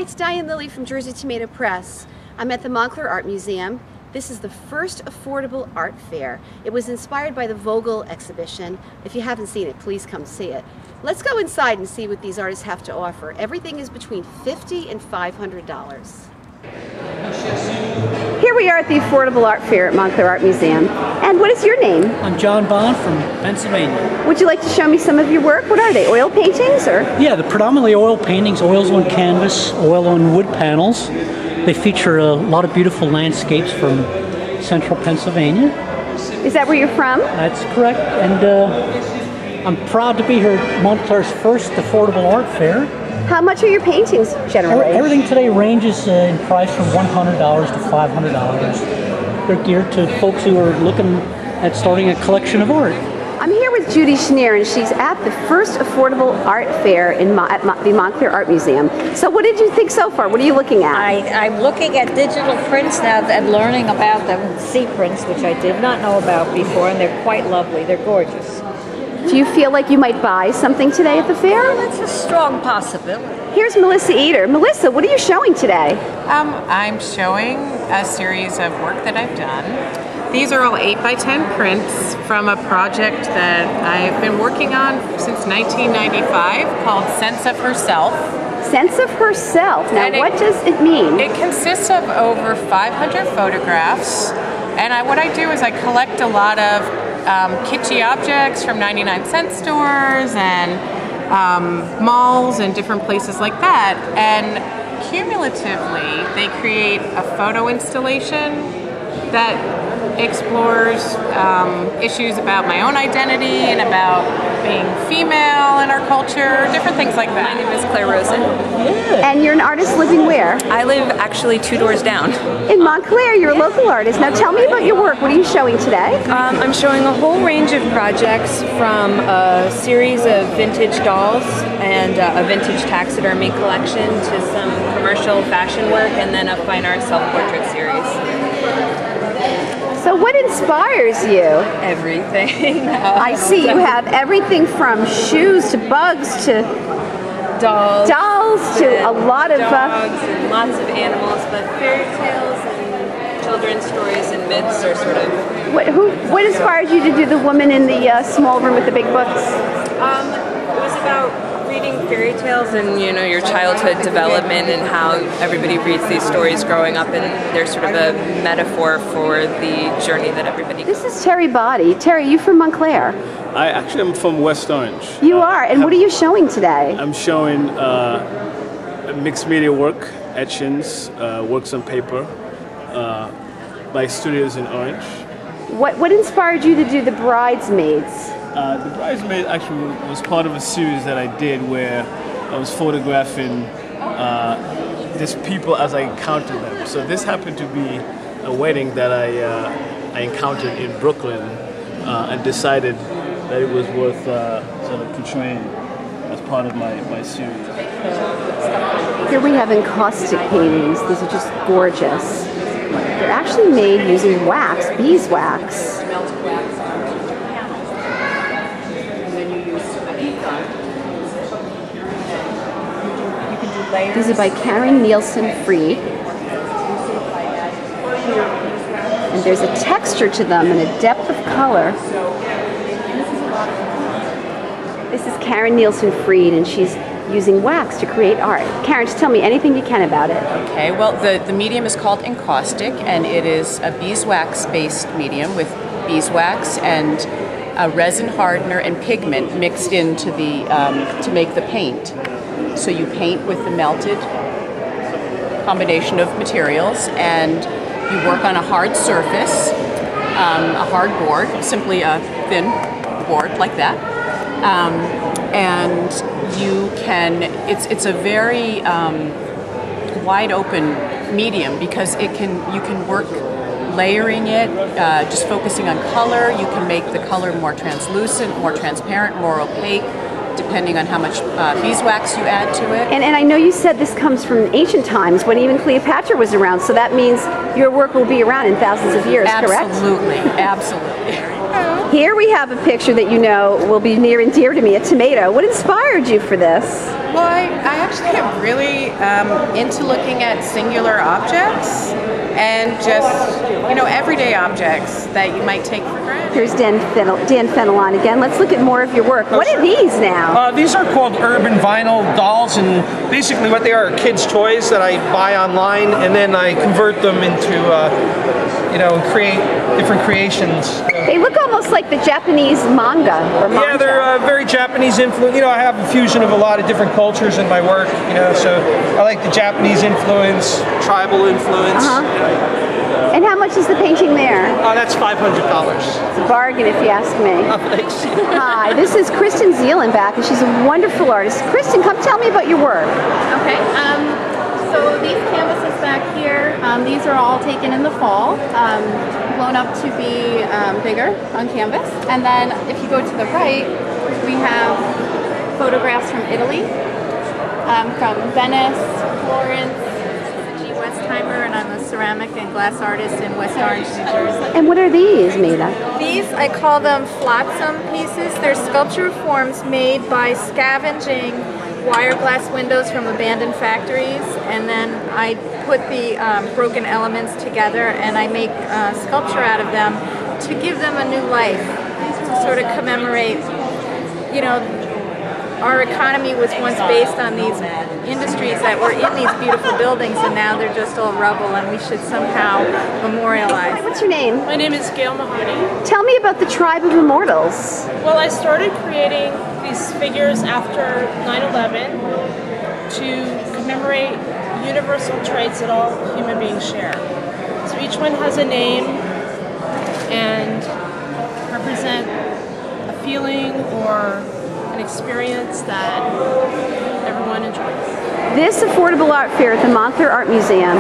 it's Diane Lilly from Jersey Tomato Press. I'm at the Montclair Art Museum. This is the first affordable art fair. It was inspired by the Vogels exhibition. If you haven't seen it, please come see it. Let's go inside and see what these artists have to offer. Everything is between $50 and $500. Here we are at the Affordable Art Fair at Montclair Art Museum. And what is your name? I'm John Bond from Pennsylvania. Would you like to show me some of your work? What are they, oil paintings or? Yeah, they're predominantly oil paintings, oils on canvas, oil on wood panels. They feature a lot of beautiful landscapes from central Pennsylvania. Is that where you're from? That's correct, and I'm proud to be here at Montclair's first affordable art fair. How much are your paintings generally? Everything today ranges in price from $100 to $500. They're geared to folks who are looking at starting a collection of art. I'm here with Judy Schneer, and she's at the first affordable art fair at the Montclair Art Museum. So what did you think so far? What are you looking at? I'm looking at digital prints now and learning about them, sea prints, which I did not know about before, and they're quite lovely. They're gorgeous. Do you feel like you might buy something today at the fair? Well, that's a strong possibility. Here's Melissa Eder. Melissa, what are you showing today? I'm showing a series of work that I've done. These are all 8x10 prints from a project that I've been working on since 1995 called Sense of Herself. Sense of Herself. Now, what does it mean? It consists of over 500 photographs, and what I do is I collect a lot of kitschy objects from 99-cent stores and malls and different places like that, and cumulatively they create a photo installation that explores issues about my own identity and about being female in our culture, different things like that. My name is Claire Rosen. And you're an artist living where? I live actually 2 doors down. In Montclair. You're a local artist. Now tell me about your work. What are you showing today? I'm showing a whole range of projects, from a series of vintage dolls and a vintage taxidermy collection to some commercial fashion work, and then a fine art self-portrait series. So what inspires you? Everything. I see you have everything from shoes to bugs to dolls to a lot of dogs and lots of animals, but fairy tales and children's stories and myths are sort of. What inspired you to do the woman in the small room with the big books? It was about reading fairy tales and, you know, your childhood development and how everybody reads these stories growing up, and they're sort of a metaphor for the journey that everybody goes. This is Terry Body. Terry, you from Montclair? I actually am from West Orange. You are, and what are you showing today? I'm showing mixed media work, etchings, works on paper by studios in Orange. What inspired you to do the Bridesmaids? The Bridesmaid actually was part of a series that I did where I was photographing these people as I encountered them. So this happened to be a wedding that I encountered in Brooklyn and decided that it was worth sort of portraying as part of my series. Here we have encaustic paintings. These are just gorgeous. They're actually made using wax, beeswax. These are by Karen Nielsen Freed. And there's a texture to them and a depth of color. This is Karen Nielsen Freed, and she's using wax to create art. Karen, just tell me anything you can about it. Okay, well, the medium is called encaustic, and it is a beeswax-based medium with beeswax and a resin hardener and pigment mixed into the to make the paint. So you paint with the melted combination of materials, and you work on a hard surface, a hard board, simply a thin board like that. And you can, it's a very wide open medium because you can work layering it, just focusing on color. You can make the color more translucent, more transparent, more opaque, depending on how much beeswax you add to it. And I know you said this comes from ancient times when even Cleopatra was around, so that means your work will be around in thousands of years, correct? Absolutely, absolutely. Here we have a picture that you know will be near and dear to me, a tomato. What inspired you for this? Well, I actually am really into looking at singular objects and just, you know, everyday objects that you might take for granted. Here's Dan Fenelon again. Let's look at more of your work. What are these now? These are called urban vinyl dolls, and basically what they are kids' toys that I buy online, and then I convert them into, you know, create different creations. They look almost like the Japanese manga or manga. Yeah, they're very Japanese influence. You know, I have a fusion of a lot of different cultures in my work, you know, so I like the Japanese influence, tribal influence. And how much is the painting there? That's $500. It's a bargain if you ask me. Oh, thanks. Hi, this is Kristen Zeeland back, and she's a wonderful artist. Kristen, come tell me about your work. Okay, so these canvases back here, these are all taken in the fall, blown up to be bigger on canvas. And then if you go to the right, we have photographs from Italy, from Venice, Florence. G. Westheimer, and I'm a ceramic and glass artist in West Orange, New Jersey. And what are these made of? These, I call them flotsam pieces. They're sculpture forms made by scavenging wire glass windows from abandoned factories, and then I put the broken elements together and I make sculpture out of them to give them a new life, to sort of commemorate, you know, our economy was once based on these industries that were in these beautiful buildings, and now they're just all rubble, and we should somehow memorialize. Hi, what's your name? My name is Gail Mahoney. Tell me about the Tribe of Immortals. Well, I started creating these figures after 9/11 to commemorate universal traits that all human beings share. So each one has a name and represent a feeling or an experience that everyone enjoys. This affordable art fair at the Montclair Art Museum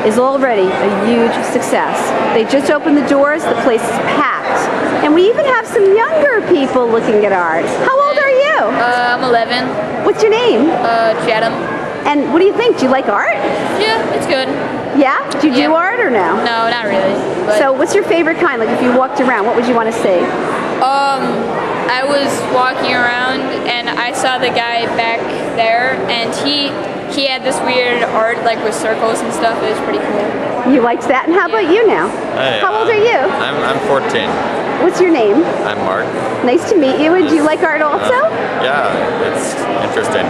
is already a huge success. They just opened the doors, the place is packed. And we even have some younger people looking at art. How old are you? I'm 11. What's your name? Chatham. And what do you think? Do you like art? Yeah, it's good. Yeah? Do you do art or no? No, not really. But So what's your favorite kind? Like if you walked around, what would you want to see? I was walking around and I saw the guy back there, and he had this weird art like with circles and stuff. It was pretty cool. You liked that? And how about you now? Hey, how old are you? I'm 14. What's your name? I'm Mark. Nice to meet you. And do you like art also? Yeah, it's interesting.